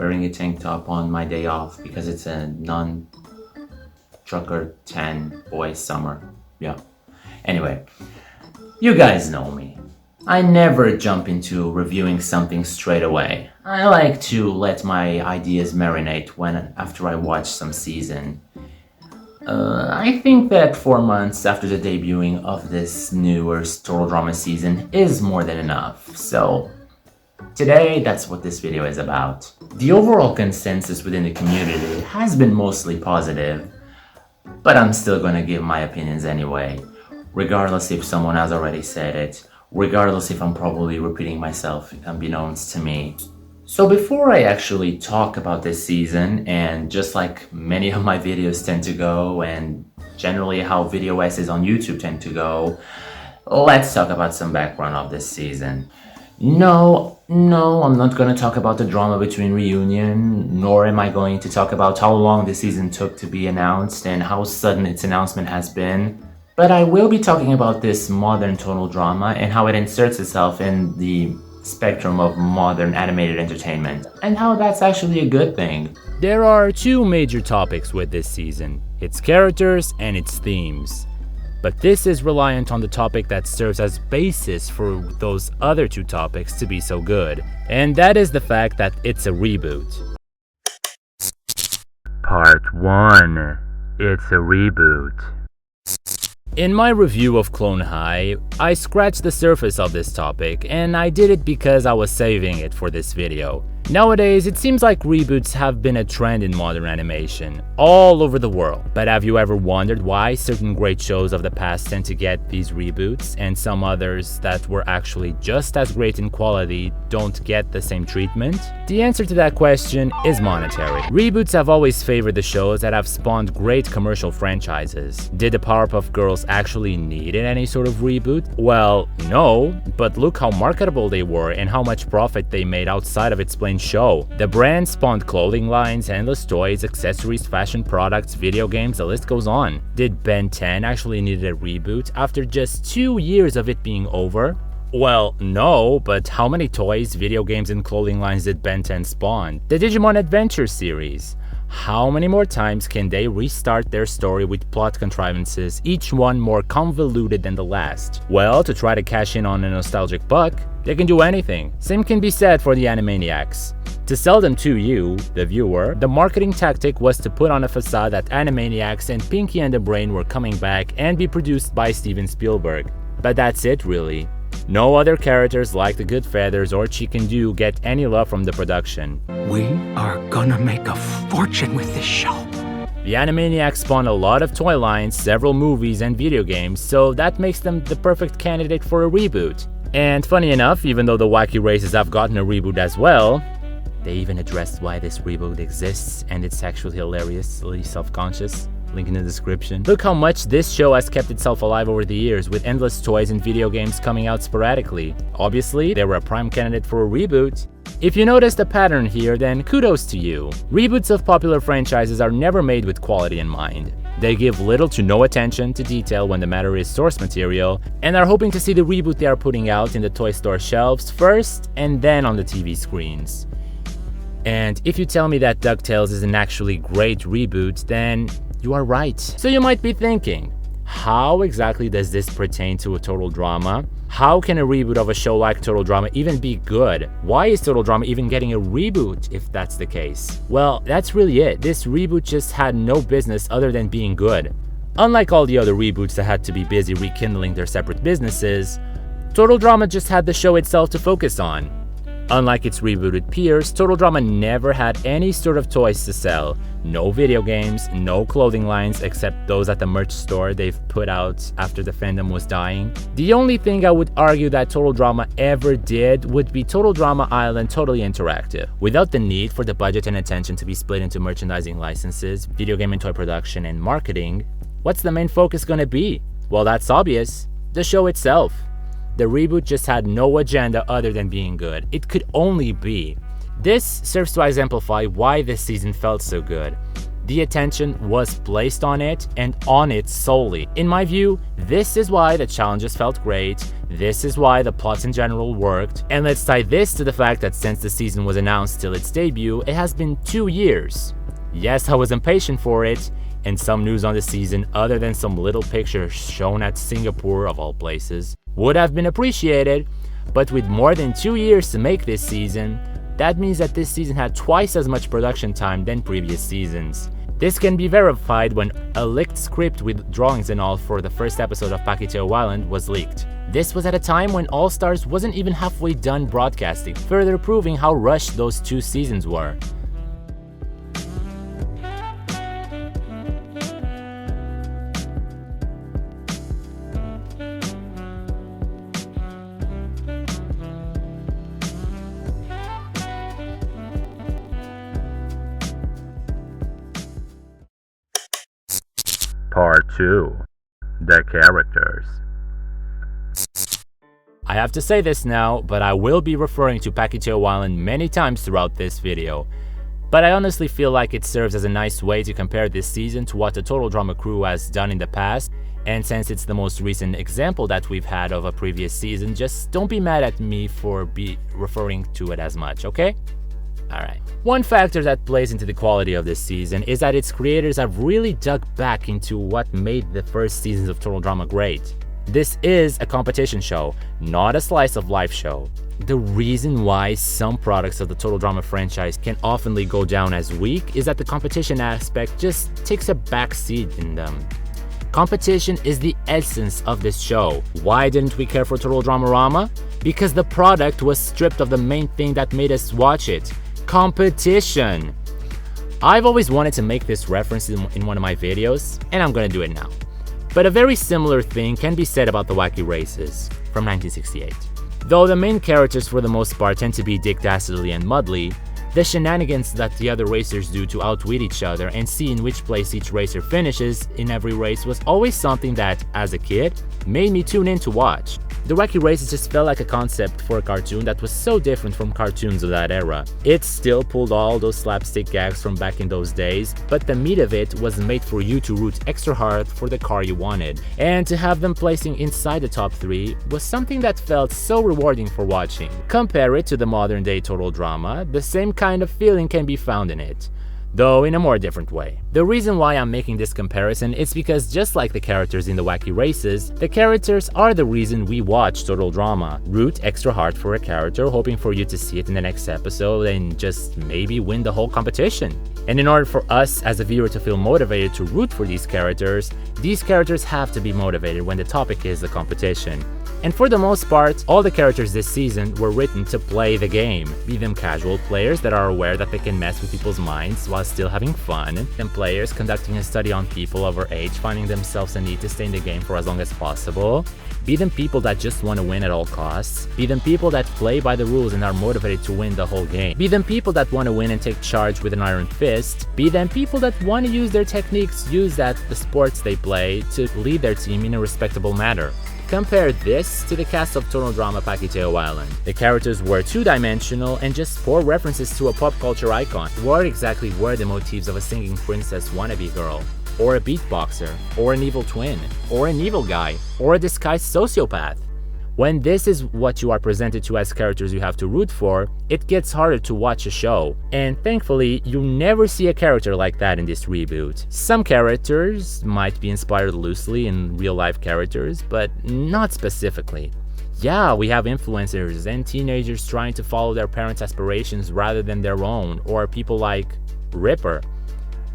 wearing a tank top on my day off because it's a non-trucker tan boy summer. Yeah. Anyway, you guys know me. I never jump into reviewing something straight away. I like to let my ideas marinate after I watch some season. I think that 4 months after the debuting of this newer Total Drama season is more than enough, so today that's what this video is about. The overall consensus within the community has been mostly positive, but I'm still gonna give my opinions anyway, regardless if someone has already said it, regardless if I'm probably repeating myself unbeknownst to me. So before I actually talk about this season, and just like many of my videos tend to go, and generally how video essays on YouTube tend to go, let's talk about some background of this season. No, I'm not going to talk about the drama between Reunion, nor am I going to talk about how long the season took to be announced and how sudden its announcement has been. But I will be talking about this modern tonal drama and how it inserts itself in the spectrum of modern animated entertainment, and how that's actually a good thing. There are two major topics with this season, its characters and its themes. But this is reliant on the topic that serves as basis for those other two topics to be so good, and that is the fact that it's a reboot. Part 1. It's a reboot. In my review of Clone High, I scratched the surface of this topic, and I did it because I was saving it for this video. Nowadays, it seems like reboots have been a trend in modern animation, all over the world. But have you ever wondered why certain great shows of the past tend to get these reboots, and some others that were actually just as great in quality don't get the same treatment? The answer to that question is monetary. Reboots have always favored the shows that have spawned great commercial franchises. Did the Powerpuff Girls actually need any sort of reboot? Well, no, but look how marketable they were and how much profit they made outside of its plain show. The brand spawned clothing lines, endless toys, accessories, fashion products, video games, the list goes on. Did Ben 10 actually need a reboot after just 2 years of it being over? Well, no, but how many toys, video games, and clothing lines did Ben 10 spawn? The Digimon Adventure series. How many more times can they restart their story with plot contrivances, each one more convoluted than the last? Well, to try to cash in on a nostalgic buck, they can do anything. Same can be said for the Animaniacs. To sell them to you, the viewer, the marketing tactic was to put on a facade that Animaniacs and Pinky and the Brain were coming back and be produced by Steven Spielberg. But that's it, really. No other characters like the Good Feathers or Chicken Doo get any love from the production. We are gonna make a fortune with this show. The Animaniacs spawned a lot of toy lines, several movies, and video games, so that makes them the perfect candidate for a reboot. And funny enough, even though the Wacky Races have gotten a reboot as well, they even addressed why this reboot exists, and it's actually hilariously self-conscious. Link in the description. Look how much this show has kept itself alive over the years, with endless toys and video games coming out sporadically. Obviously, they were a prime candidate for a reboot. If you noticed a pattern here, then kudos to you. Reboots of popular franchises are never made with quality in mind. They give little to no attention to detail when the matter is source material, and are hoping to see the reboot they are putting out in the toy store shelves first, and then on the TV screens. And if you tell me that DuckTales is an actually great reboot, then you are right. So you might be thinking, how exactly does this pertain to a Total Drama? How can a reboot of a show like Total Drama even be good? Why is Total Drama even getting a reboot if that's the case? Well, that's really it. This reboot just had no business other than being good. Unlike all the other reboots that had to be busy rekindling their separate businesses, Total Drama just had the show itself to focus on. Unlike its rebooted peers, Total Drama never had any sort of toys to sell. No video games, no clothing lines except those at the merch store they've put out after the fandom was dying. The only thing I would argue that Total Drama ever did would be Total Drama Island Totally Interactive. Without the need for the budget and attention to be split into merchandising licenses, video game and toy production, and marketing, what's the main focus gonna be? Well, that's obvious. The show itself. The reboot just had no agenda other than being good. It could only be. This serves to exemplify why this season felt so good. The attention was placed on it and on it solely. In my view, this is why the challenges felt great, this is why the plots in general worked, and let's tie this to the fact that since the season was announced till its debut, it has been 2 years. Yes, I was impatient for it, and some news on the season other than some little pictures shown at Singapore of all places would have been appreciated, but with more than 2 years to make this season, that means that this season had twice as much production time than previous seasons. This can be verified when a leaked script with drawings and all for the first episode of Pakiteo Island was leaked. This was at a time when All Stars wasn't even halfway done broadcasting, further proving how rushed those 2 seasons were. Part 2. The characters. I have to say this now, but I will be referring to Pakiteo Island many times throughout this video. But I honestly feel like it serves as a nice way to compare this season to what the Total Drama crew has done in the past, and since it's the most recent example that we've had of a previous season, just don't be mad at me for referring to it as much, okay? Alright. One factor that plays into the quality of this season is that its creators have really dug back into what made the first seasons of Total Drama great. This is a competition show, not a slice of life show. The reason why some products of the Total Drama franchise can oftenly go down as weak is that the competition aspect just takes a back seat in them. Competition is the essence of this show. Why didn't we care for Total Dramarama? Because the product was stripped of the main thing that made us watch it. Competition. I've always wanted to make this reference in one of my videos, and I'm gonna do it now. But a very similar thing can be said about the Wacky Races from 1968. Though the main characters for the most part tend to be Dick Dastardly and Mudley, the shenanigans that the other racers do to outwit each other and see in which place each racer finishes in every race was always something that, as a kid, made me tune in to watch. The Wacky Races just felt like a concept for a cartoon that was so different from cartoons of that era. It still pulled all those slapstick gags from back in those days, but the meat of it was made for you to root extra hard for the car you wanted. And to have them placing inside the top 3 was something that felt so rewarding for watching. Compare it to the modern day Total Drama, the same kind of feeling can be found in it, though in a more different way. The reason why I'm making this comparison is because just like the characters in the Wacky Races, the characters are the reason we watch Total Drama. Root extra hard for a character, hoping for you to see it in the next episode and just maybe win the whole competition. And in order for us as a viewer to feel motivated to root for these characters have to be motivated when the topic is the competition. And for the most part, all the characters this season were written to play the game, be them casual players that are aware that they can mess with people's minds while still having fun, and players conducting a study on people of our age finding themselves a need to stay in the game for as long as possible, be them people that just want to win at all costs, be them people that play by the rules and are motivated to win the whole game, be them people that want to win and take charge with an iron fist, be them people that want to use their techniques used at the sports they play to lead their team in a respectable manner. Compare this to the cast of Total Drama Pakiteo Island. The characters were two-dimensional and just 4 references to a pop culture icon. What exactly were the motifs of a singing princess wannabe girl? Or a beatboxer? Or an evil twin? Or an evil guy? Or a disguised sociopath? When this is what you are presented to as characters you have to root for, it gets harder to watch a show. And thankfully, you never see a character like that in this reboot. Some characters might be inspired loosely in real-life characters, but not specifically. Yeah, we have influencers and teenagers trying to follow their parents' aspirations rather than their own, or people like Ripper.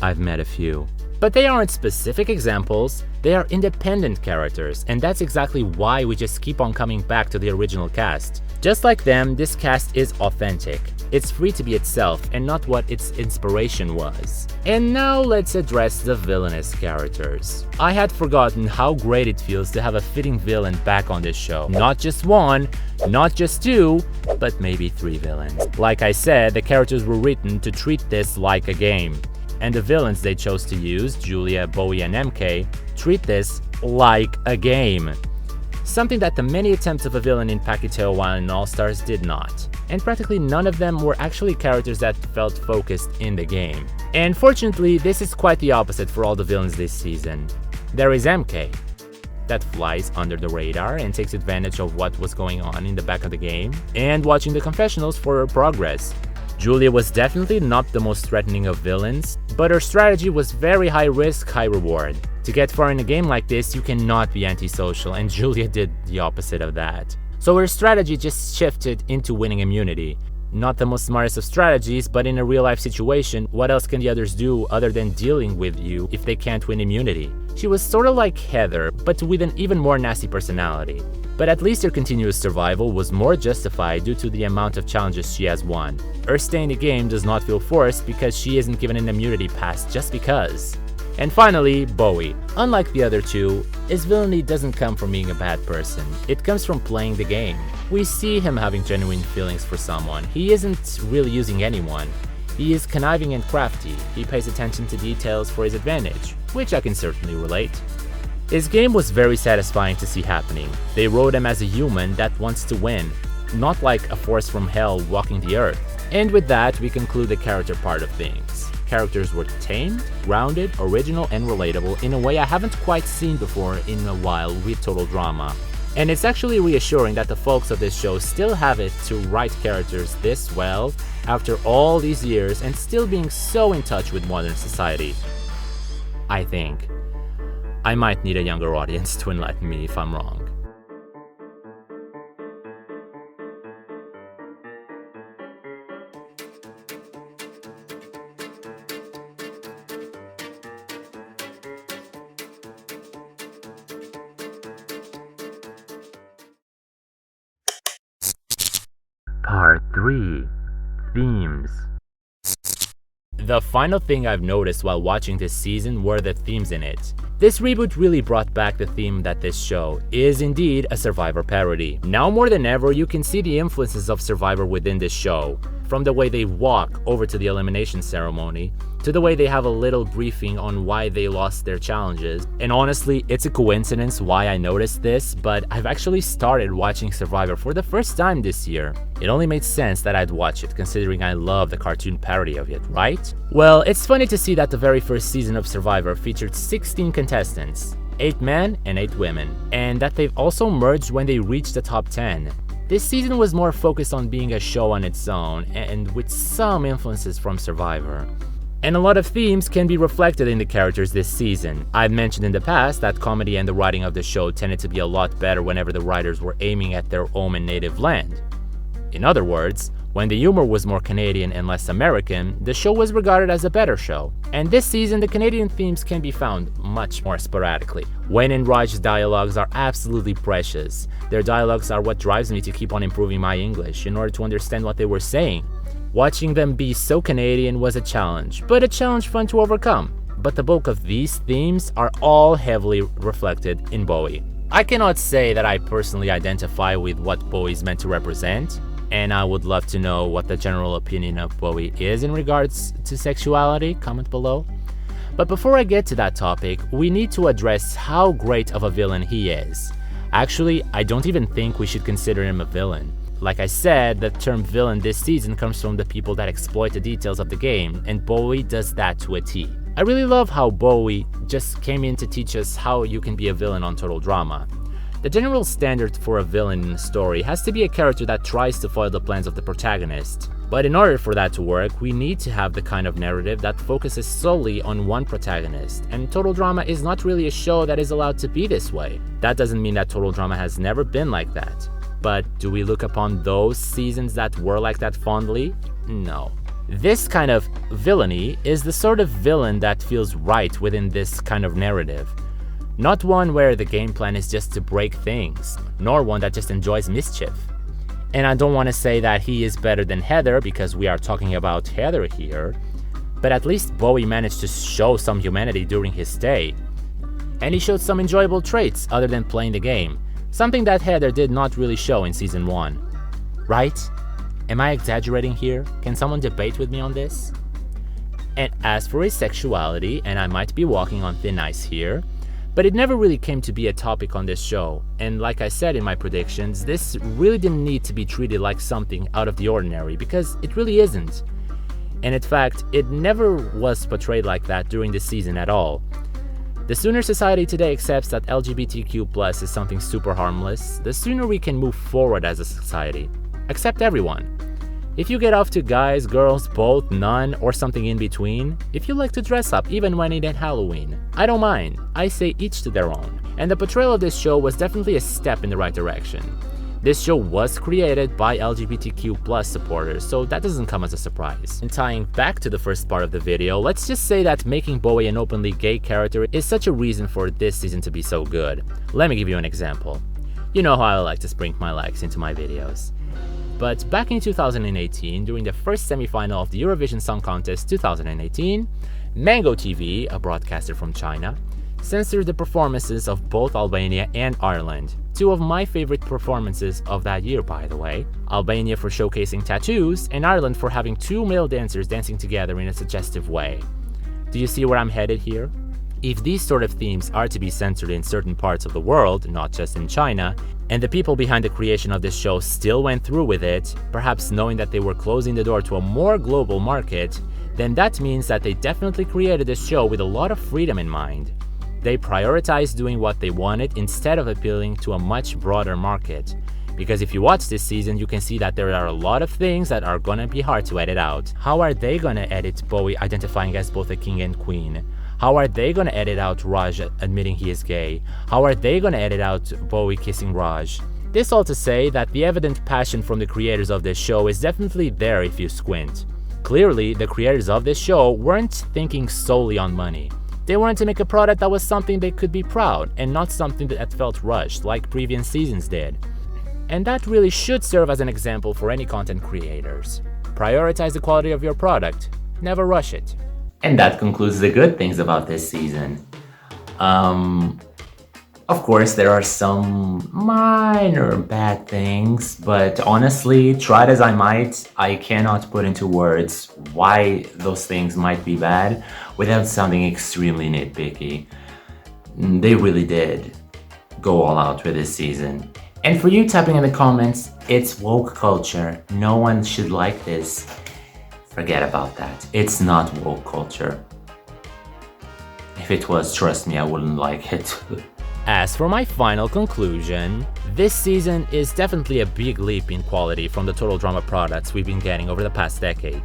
I've met a few. But they aren't specific examples, they are independent characters, and that's exactly why we just keep on coming back to the original cast. Just like them, this cast is authentic. It's free to be itself and not what its inspiration was. And now let's address the villainous characters. I had forgotten how great it feels to have a fitting villain back on this show. Not just 1, not just 2, but maybe 3 villains. Like I said, the characters were written to treat this like a game. And the villains they chose to use, Julia, Bowie, and MK, treat this like a game. something that the many attempts of a villain in Paqueteo while in All-Stars did not. And practically none of them were actually characters that felt focused in the game. And fortunately, this is quite the opposite for all the villains this season. There is MK, that flies under the radar and takes advantage of what was going on in the back of the game, and watching the confessionals for her progress. Julia was definitely not the most threatening of villains, but her strategy was very high risk, high reward. To get far in a game like this, you cannot be antisocial, and Julia did the opposite of that. So her strategy just shifted into winning immunity. Not the most smartest of strategies, but in a real-life situation, what else can the others do other than dealing with you if they can't win immunity? She was sorta like Heather, but with an even more nasty personality. But at least her continuous survival was more justified due to the amount of challenges she has won. Her stay in the game does not feel forced because she isn't given an immunity pass just because. And finally, Bowie. Unlike the other two, his villainy doesn't come from being a bad person, it comes from playing the game. We see him having genuine feelings for someone, he isn't really using anyone. He is conniving and crafty, he pays attention to details for his advantage, which I can certainly relate. His game was very satisfying to see happening. They wrote him as a human that wants to win, not like a force from hell walking the earth. And with that, we conclude the character part of things. Characters were tamed, grounded, original, and relatable in a way I haven't quite seen before in a while with Total Drama. And it's actually reassuring that the folks of this show still have it to write characters this well after all these years and still being so in touch with modern society. I think. I might need a younger audience to enlighten me if I'm wrong. Part 3. Themes. The final thing I've noticed while watching this season were the themes in it. This reboot really brought back the theme that this show is indeed a Survivor parody. Now more than ever, you can see the influences of Survivor within this show. From the way they walk over to the elimination ceremony, to the way they have a little briefing on why they lost their challenges. And honestly, it's a coincidence why I noticed this, but I've actually started watching Survivor for the first time this year. It only made sense that I'd watch it, considering I love the cartoon parody of it, right? Well, it's funny to see that the very first season of Survivor featured 16 contestants, 8 men and 8 women, and that they've also merged when they reached the top 10. This season was more focused on being a show on its own, and with some influences from Survivor. And a lot of themes can be reflected in the characters this season. I've mentioned in the past that comedy and the writing of the show tended to be a lot better whenever the writers were aiming at their home and native land. In other words, when the humor was more Canadian and less American, the show was regarded as a better show. And this season, the Canadian themes can be found much more sporadically. Wayne and Raj's dialogues are absolutely precious. Their dialogues are what drives me to keep on improving my English in order to understand what they were saying. Watching them be so Canadian was a challenge, but a challenge fun to overcome. But the bulk of these themes are all heavily reflected in Bowie. I cannot say that I personally identify with what Bowie's meant to represent, and I would love to know what the general opinion of Bowie is in regards to sexuality. Comment below. But before I get to that topic, we need to address how great of a villain he is. Actually, I don't even think we should consider him a villain. Like I said, the term villain this season comes from the people that exploit the details of the game, and Bowie does that to a T. I really love how Bowie just came in to teach us how you can be a villain on Total Drama. The general standard for a villain in a story has to be a character that tries to foil the plans of the protagonist. But in order for that to work, we need to have the kind of narrative that focuses solely on one protagonist, and Total Drama is not really a show that is allowed to be this way. That doesn't mean that Total Drama has never been like that. But do we look upon those seasons that were like that fondly? No. This kind of villainy is the sort of villain that feels right within this kind of narrative. Not one where the game plan is just to break things, nor one that just enjoys mischief. And I don't want to say that he is better than Heather because we are talking about Heather here, but at least Bowie managed to show some humanity during his stay. And he showed some enjoyable traits other than playing the game, something that Heather did not really show in Season 1. Right? Am I exaggerating here? Can someone debate with me on this? And as for his sexuality, and I might be walking on thin ice here, But it never really came to be a topic on this show, and like I said in my predictions, this really didn't need to be treated like something out of the ordinary, because it really isn't. And in fact, it never was portrayed like that during the season at all. The sooner society today accepts that LGBTQ+ is something super harmless, the sooner we can move forward as a society. Accept everyone. If you get off to guys, girls, both, none, or something in between, if you like to dress up even when it ain't Halloween, I don't mind. I say each to their own. And the portrayal of this show was definitely a step in the right direction. This show was created by LGBTQ+ supporters, so that doesn't come as a surprise. And tying back to the first part of the video, let's just say that making Bowie an openly gay character is such a reason for this season to be so good. Let me give you an example. You know how I like to sprinkle my likes into my videos. But back in 2018, during the first semi-final of the Eurovision Song Contest 2018, Mango TV, a broadcaster from China, censored the performances of both Albania and Ireland. Two of my favorite performances of that year, by the way. Albania for showcasing tattoos, and Ireland for having two male dancers dancing together in a suggestive way. Do you see where I'm headed here? If these sort of themes are to be censored in certain parts of the world, not just in China, and the people behind the creation of this show still went through with it, perhaps knowing that they were closing the door to a more global market, then that means that they definitely created this show with a lot of freedom in mind. They prioritized doing what they wanted instead of appealing to a much broader market. Because if you watch this season, you can see that there are a lot of things that are gonna be hard to edit out. How are they gonna edit Bowie identifying as both a king and queen? How are they gonna edit out Raj admitting he is gay? How are they gonna edit out Bowie kissing Raj? This all to say that the evident passion from the creators of this show is definitely there if you squint. Clearly, the creators of this show weren't thinking solely on money. They wanted to make a product that was something they could be proud, and not something that felt rushed, like previous seasons did. And that really should serve as an example for any content creators. Prioritize the quality of your product, never rush it. And that concludes the good things about this season. Of course, there are some minor bad things, but honestly, tried as I might, I cannot put into words why those things might be bad without sounding extremely nitpicky. They really did go all out with this season. And for you tapping in the comments, it's woke culture. No one should like this. Forget about that. It's not woke culture. If it was, trust me, I wouldn't like it. As for my final conclusion, this season is definitely a big leap in quality from the total drama products we've been getting over the past decade.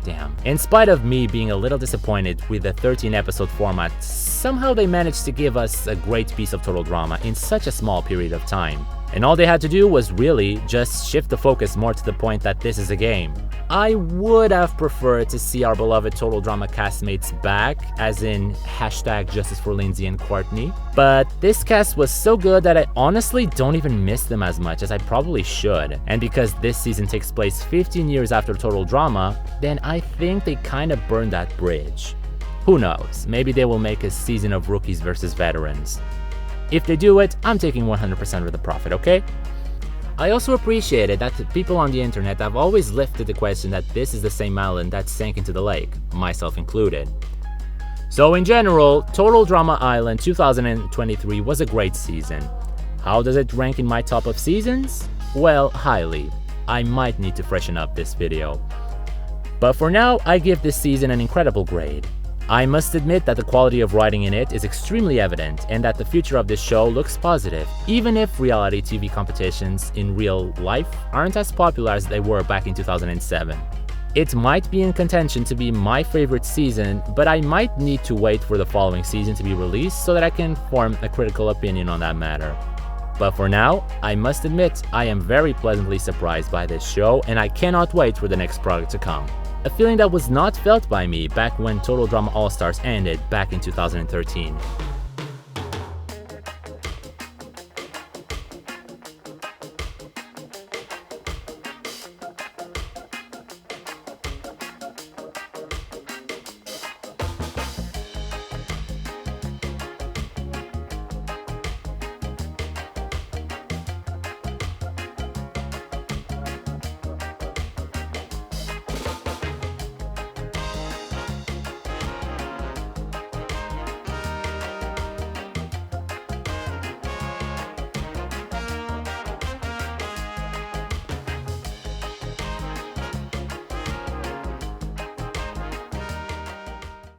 Damn. In spite of me being a little disappointed with the 13-episode format, somehow they managed to give us a great piece of total drama in such a small period of time. And all they had to do was really just shift the focus more to the point that this is a game. I would have preferred to see our beloved Total Drama castmates back, as in #Justice for Lindsay and Courtney, but this cast was so good that I honestly don't even miss them as much as I probably should. And because this season takes place 15 years after Total Drama, then I think they kinda burned that bridge. Who knows, maybe they will make a season of rookies versus veterans. If they do it, I'm taking 100% of the profit, okay? I also appreciated that the people on the internet have always lifted the question that this is the same island that sank into the lake, myself included. So in general, Total Drama Island 2023 was a great season. How does it rank in my top of seasons? Well, highly. I might need to freshen up this video. But for now, I give this season an incredible grade. I must admit that the quality of writing in it is extremely evident and that the future of this show looks positive, even if reality TV competitions in real life aren't as popular as they were back in 2007. It might be in contention to be my favorite season, but I might need to wait for the following season to be released so that I can form a critical opinion on that matter. But for now, I must admit I am very pleasantly surprised by this show and I cannot wait for the next product to come. A feeling that was not felt by me back when Total Drama All-Stars ended back in 2013.